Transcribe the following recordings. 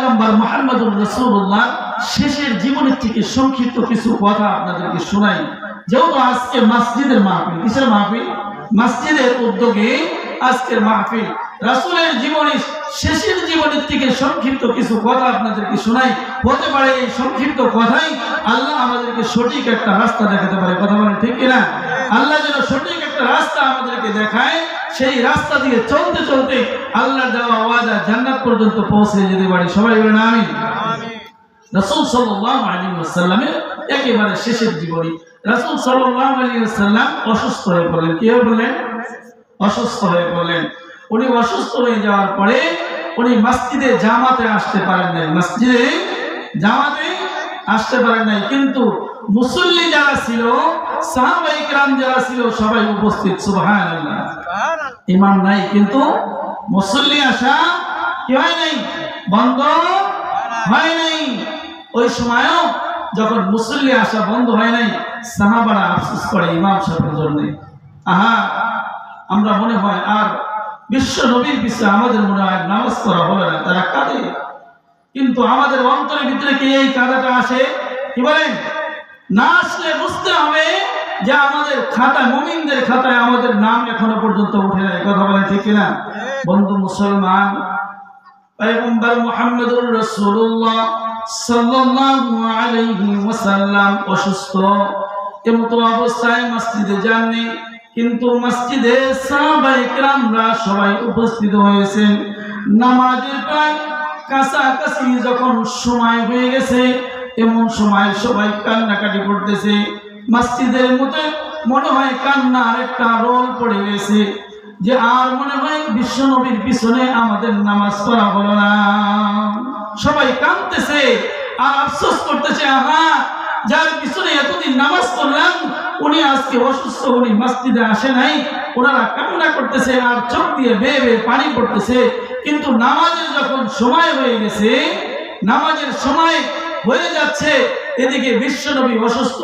পয়গম্বর মুহাম্মদুর রাসূলুল্লাহ শেষের জীবনের থেকে সংক্ষিপ্ত কিছু কথা আপনাদেরকে শোনাই। যেহেতু আজকে মসজিদের মাহফিল, কিসের মাহফিল? মসজিদের উদ্যোগে আজকের মাহফিল। রাসূলের জীবনের শেষের জীবনের থেকে সংক্ষিপ্ত কিছু কথা আপনাদেরকে শোনাই। হতে পারে এই সংক্ষিপ্ত কথাই আল্লাহ আমাদেরকে সঠিক একটা রাস্তা দেখাতে পারে। কথা বলেন ঠিক কিনা? আল্লাহ যেন সঠিক একটা রাস্তা আমাদেরকে দেখায়, সেই রাস্তা দিয়ে চলতে চলতে আল্লাহর দেওয়া ওয়াদা জান্নাত পর্যন্ত পৌঁছে যেতে পারি। সবাই বলেন আমিন। রাসূল সাল্লাল্লাহু আলাইহি ওয়াসাল্লামের একেবারে শেষের জীবনী। রাসূল সাল্লাল্লাহু আলাইহি ওয়াসাল্লাম অসুস্থ হয়ে পড়লেন। কি হয়ে পড়লেন? অসুস্থ হয়ে পড়লেন। উনি অসুস্থ হয়ে যাওয়ার পরে উনি মসজিদে জামাতে আসতে পারেন নাই, মসজিদে জামাতে আসতে পারেন নাই। কিন্তু মুসল্লি যারা ছিল, সাহাবায়ে কেরাম যারা ছিল, সবাই উপস্থিত। সুবহানাল্লাহ। ইমাম নাই কিন্তু মুসল্লি আসা কি হয় নাই? বন্ধ হয় নাই। ওই সময়ও যখন মুসল্লি আসা বন্ধ হয় নাই, সাহাবারা আফসোস করে ইমাম সাহেবের জন্য। আহা, আমরা মনে হয় আর বিশ্ব নবীর পিছনে আমাদের মনে হয় নামাজ পড়া হবে না, তারা কাঁদে। কিন্তু আমাদের অন্তরের ভিতরে কি এই কাঁদাটা আসে? কি বলেন? না আসলে বুঝতে হবে যে আমাদের খাতায়, মুমিনদের খাতায় আমাদের নাম এখনো পর্যন্ত উঠে নাই। কথা বলেন ঠিক কিনা? বন্ধু মুসলমান, পয়গম্বর মুহাম্মদুর রাসূলুল্লাহ সাল্লাল্লাহু আলাইহি ওয়াসাল্লাম অসুস্থ। এমতো অবস্থায় মসজিদে যাননি, কিন্তু মসজিদে সাহাবায়ে কেরামরা সবাই উপস্থিত হয়েছেন। নামাজের প্রায় কাছাকাছি যখন সময় হয়ে গেছে, এমন সময় সবাই কান্নাকাটি করতেছে। মসজিদের মধ্যে মনে হয় কান্নার একটা রোল পড়ে গেছে, যে আর মনে হয় বিশ্ব নবীর পিছনে আমাদের নামাজ পড়া হলো না। সবাই কাঁদতেছে আর আফসোস করতেছে, আহা, যার পিছনে এতদিন নামাজ পড়লাম, উনি আজকে অসুস্থ, উনি মসজিদে আসে নাই। ওনারা কান্না করতেছে আর চোখ দিয়ে বেয়ে বেয়ে পানি পড়তেছে। কিন্তু নামাজের যখন সময় হয়ে গেছে, নামাজের সময় হয়ে যাচ্ছে, এদিকে বিশ্বনবী অসুস্থ।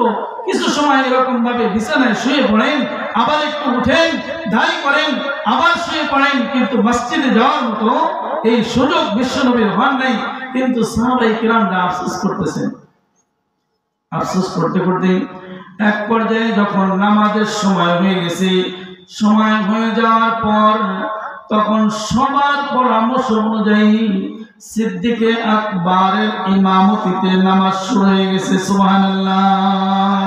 কিছু সময় এরকম ভাবে বিছানায় শুয়ে পড়েন, আবার একটু উঠেন, দাঁড়ি করেন, আবার শুয়ে পড়েন, কিন্তু মসজিদে যাওয়ার মতো এই সুযোগ বিশ্বনবীর হন নাই। কিন্তু সাহাবায়ে কেরামরা আফসোস করতেছেন। আফসোস করতে করতে এক পর্যায়ে যখন নামাজের সময় হয়ে গেছে, সময় হয়ে যাওয়ার পর তখন সবার পরামর্শ অনুযায়ী সিদ্দিকে আকবরের ইমামতিতে নামাজ শুরু হয়ে গেছে। সুবহানাল্লাহ।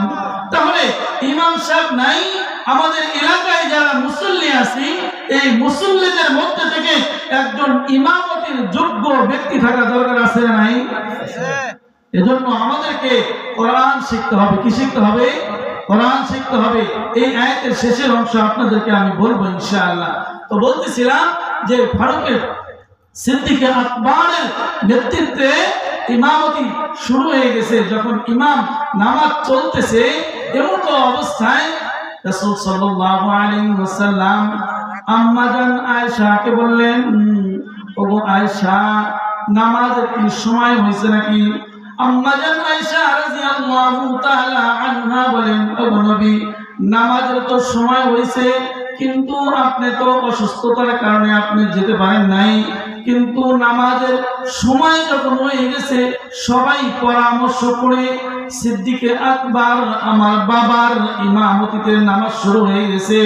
তাহলে ইমাম সাহেব নাই, আমাদের এলাকায় যারা মুসল্লি আছে, এই মুসল্লিদের মধ্যে থেকে একজন ইমামতির যোগ্য ব্যক্তি থাকা দরকার আছে না নাই? এজন্য আমাদেরকে কোরআন শিখতে হবে। কি শিখতে হবে? কোরআন শিখতে হবে। এই আয়াতের শেষের অংশ আপনাদেরকে আমি বলবো ইনশাআল্লাহ। তো বলতেছিলাম যে ফারুকের সিদ্দিকে আকবরের নেতৃত্বে ইমামতি শুরু হয়ে গেছে। যখন ইমাম নামাজ চলতেছে, এমন অবস্থায় রাসূল সাল্লাল্লাহু আলাইহি ওয়াসাল্লাম আম্মা জান আয়েশাকে বললেন, ওগো আয়েশা, নামাজের কি সময় হয়েছে নাকি? আম্মা জান আয়েশা রাদিয়াল্লাহু তাআলা আনহা বলেন, ওগো নবী, নামাজের তো সময় হয়েছে, কিন্তু আপনি তো অসুস্থতার কারণে আপনি যেতে পারেন নাই। কিন্তু নামাজের সময় যখন হয়ে গেছে, সবাই পরামর্শ করে সিদ্দিকে আকবর আমার বাবার ইমামতিতে নামাজ শুরু হয়ে গেছে।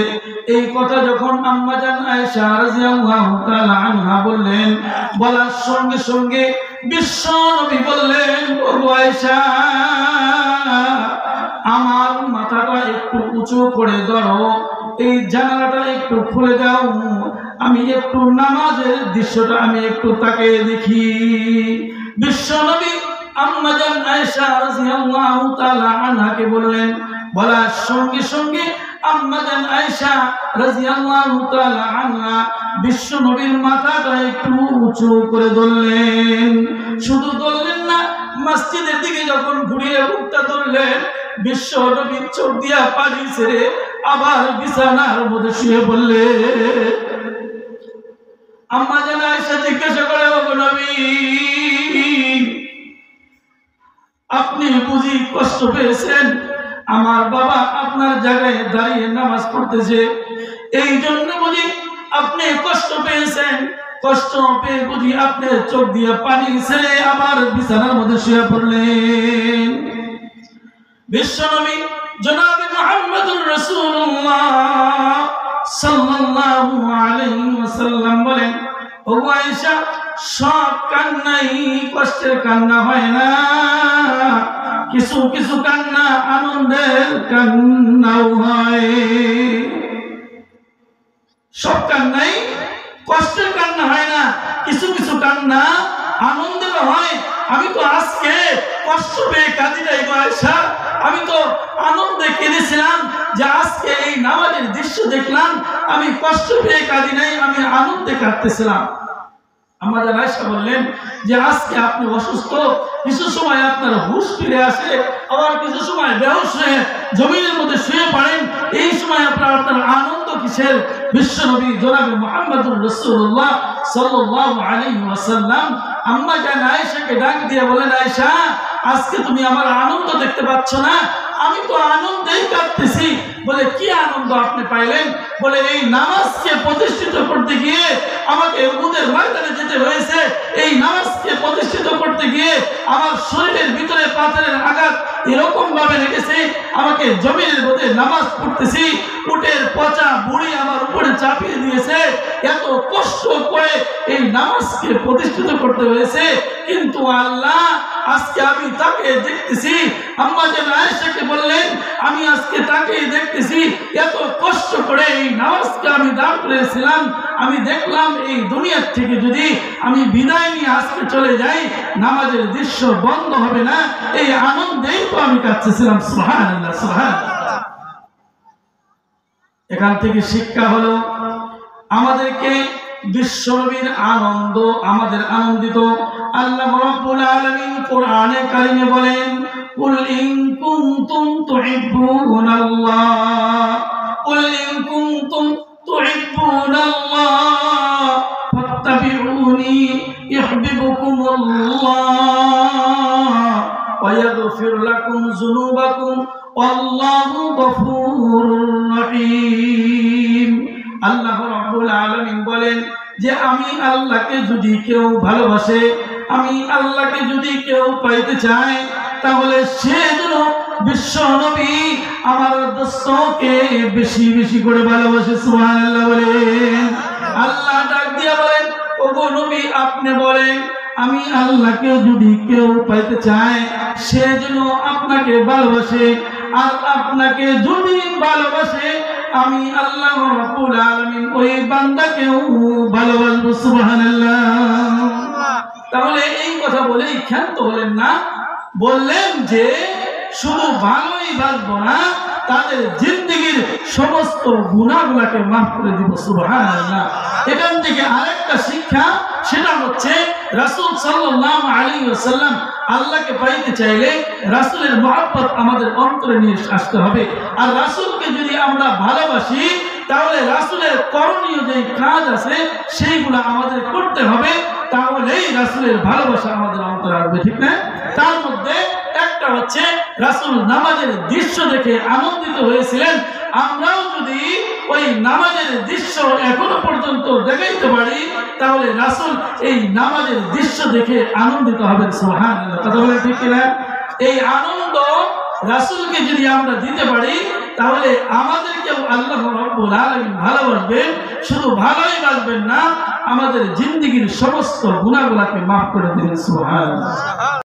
এই কথা যখন আম্মা জান আয়েশা রাদিয়াল্লাহু তাআলা আনহা বললেন, বলার সঙ্গে সঙ্গে বিশ্ব নবী বললেন, ওগো আয়েশা, আমার মাথাটা একটু উঁচু করে ধরো, এই জানালাটা একটু খুলে দাও, আমি একটু নামাজের দৃশ্যটা আমি একটু তাকিয়ে দেখি। বিশ্ব নবী আম্মা জান আয়েশা রাদিয়াল্লাহু তাআলা আনহাকে বললেন। বলার সঙ্গে সঙ্গে আম্মা জান আয়েশা রাদিয়াল্লাহু তাআলা আনহা বিশ্ব নবীর মাথাটা একটু উঁচু করে ধরলেন। শুধু ধরলেন না, মসজিদের দিকে যখন ঘুরিয়ে মুখটা ধরলেন, বিশ্ব নবীর চোখ দিয়া পানি ছেড়ে আবার বিছানার মধ্যে শুয়ে বললেন। আম্মা জান আয়েশা জিজ্ঞাসা করে, ওগো নবী, আপনি বুঝি কষ্ট পেয়েছেন? আমার বাবা আপনার জায়গায় দাঁড়িয়ে নামাজ পড়তেছে, এই জন্য বুঝি আপনি কষ্ট পেয়েছেন? কষ্ট পেয়ে বুঝি আপনি চোখ দিয়ে পানি ছেড়ে আবার বিছানার মধ্যে শুয়ে পড়লেন। বিশ্বনবী জনাব মুহাম্মদুর রাসূলুল্লাহ সাল্লাল্লাহু আলাইহি ওয়াসাল্লাম বলেন, ও আয়েশা, সব কান্নাই কষ্টের কান্না হয় না, কিছু কিছু কান্না আনন্দের কান্নাও হয়। সব কান্নাই কষ্টের কান্না হয় না, কিছু কিছু কান্না আনন্দের হয়। আমি তো আজকে কষ্ট পেয়ে কাঁদি নাই গো আয়েশা, আমি তো আনন্দে কেঁদেছিলাম যে আজকে এই নামাজের দৃশ্য দেখলাম, আমি কষ্ট পেয়ে কাঁদি নাই, আমি আনন্দে কাঁদতেছিলাম। আমাদের আয়েশা বললেন যে আজকে আপনি অসুস্থ, কিছু সময় আপনার হুঁশ ফিরে আসে, আবার কিছু সময় বেহুশ হয়ে জমিনের মধ্যে শুয়ে পড়েন, এই সময় আপনার আনন্দ কিসের? বিশ্বনবী জনাব মুহাম্মদুর রাসূলুল্লাহ সাল্লাল্লাহু আলাইহি ওয়াসাল্লাম আম্মা জান আয়েশাকে ডাক দিয়ে বলেন, আয়েশা, আজকে তুমি আমার আনন্দ দেখতে পাচ্ছ না? আমি তো আনন্দেই কাঁদতেছি। বলে, কি আনন্দ আপনি পাইলেন? বলে, এই নামাজকে প্রতিষ্ঠিত করতে গিয়ে আমাকে উহুদের ময়দানে যেতে হয়েছে, এই নামাজকে প্রতিষ্ঠিত করতে গিয়ে আমার শরীরের ভিতরে পাথরের আঘাত এরকম ভাবে লেগেছে, আমাকে জমিনের মধ্যে নামাজ পড়তেছি, উটের পচা বুড়ি আমার উপরে চাপিয়ে দিয়েছে, এত কষ্ট করে এই নামাজকে প্রতিষ্ঠিত করতে হয়েছে, কিন্তু আল্লাহ আজকে আমি তাকে দেখতেছি। আম্মা জান আয়েশাকে বললেন, আমি আজকে তাকে দেখতেছি, এত কষ্ট করে এই নামাজকে আমি দাঁড় করেছিলাম, আমি দেখলাম এই দুনিয়ার থেকে যদি আমি বিদায় নিয়ে আজকে চলে যাই, নামাজের দৃশ্য বন্ধ হবে না, এই আনন্দেই তো আমি কাঁদতেছিলাম। সুবহানাল্লাহ, সুবহানাল্লাহ। এখান থেকে শিক্ষা হলো, আমাদেরকে বিশ্বনবীর আনন্দ আমাদের আনন্দিত। আল্লাহ রাব্বুল আলামিন কোরআনে কারিমে বলেন, কুল ইন কুনতুম তুহিব্বুনাল্লাহ, কুল ইন কুনতুম তুহিব্বুনাল্লাহ ফাত্তাবিউনি ইউহিব্বুকুমুল্লাহ ওয়া ইয়াগফির লাকুম যুনুবাকুম ওয়াল্লাহু গফুরুর রহিম। আল্লাহ রাব্বুল আলামিন বলেন যে আমি আল্লাহকে যদি কেউ ভালোবাসে, আমি আল্লাহকে যদি কেউ পাইতে চায়, তাহলে সে যেন বিশ্ব নবী আমার দোস্তকে বেশি বেশি করে ভালোবাসে। সুবহানাল্লাহ বলেন। আল্লাহ ডাক দিয়া বলেন, ওগো নবী, আপনি বলেন আমি আল্লাহকে যদি কেউ পাইতে চায়, সে যেন আপনাকে ভালোবাসে, আর আপনাকে যদি ভালোবাসে, আমি আল্লাহ রাব্বুল আলামিন ওই বান্দাকেও ভালোবাসবো। সুবহানাল্লাহ। তাহলে এই কথা বলেই ক্ষান্ত হলেন না, বললেন যে শুধু ভালোই বাসবো না, তাদের জিন্দেগীর সমস্ত গুনাহগুলোকে মাফ করে দিব। সুবহানাল্লাহ। এখান থেকে আরেকটা শিক্ষা, সেটা হচ্ছে রাসূল সাল্লাল্লাহু আলাইহি ওয়াসাল্লাম আল্লাহকে পাইতে চাইলে রাসূলের মহব্বত আমাদের অন্তরে নিয়ে আসতে হবে। আর রাসূলকে যদি আমরা ভালোবাসি, তাহলে রাসূলের করণীয় যে কাজ আছে সেইগুলো আমাদের করতে হবে, তাহলেই রাসূলের ভালোবাসা আমাদের অন্তরে আসবে, ঠিক না? তার মধ্যে একটা হচ্ছে রাসূল নামাজের দৃশ্য দেখে আনন্দিত হয়েছিলেন। আমরাও যদি ওই নামাজের দৃশ্য এখনো পর্যন্ত দেখাইতে পারি, তাহলে রাসূল এই নামাজের দৃশ্য দেখে আনন্দিত হবেন। সুবহানাল্লাহ। কথা বলেন ঠিক কিনা? এই আনন্দ রাসূলকে যদি আমরা দিতে পারি, তাহলে আমাদেরকেও আল্লাহ রাব্বুল আলামিন ভালোবাসবেন। শুধু ভালোই বাসবেন না, আমাদের জিন্দেগীর সমস্ত গুনাহগুলোকে মাফ করে দিবেন। সুবহানাল্লাহ।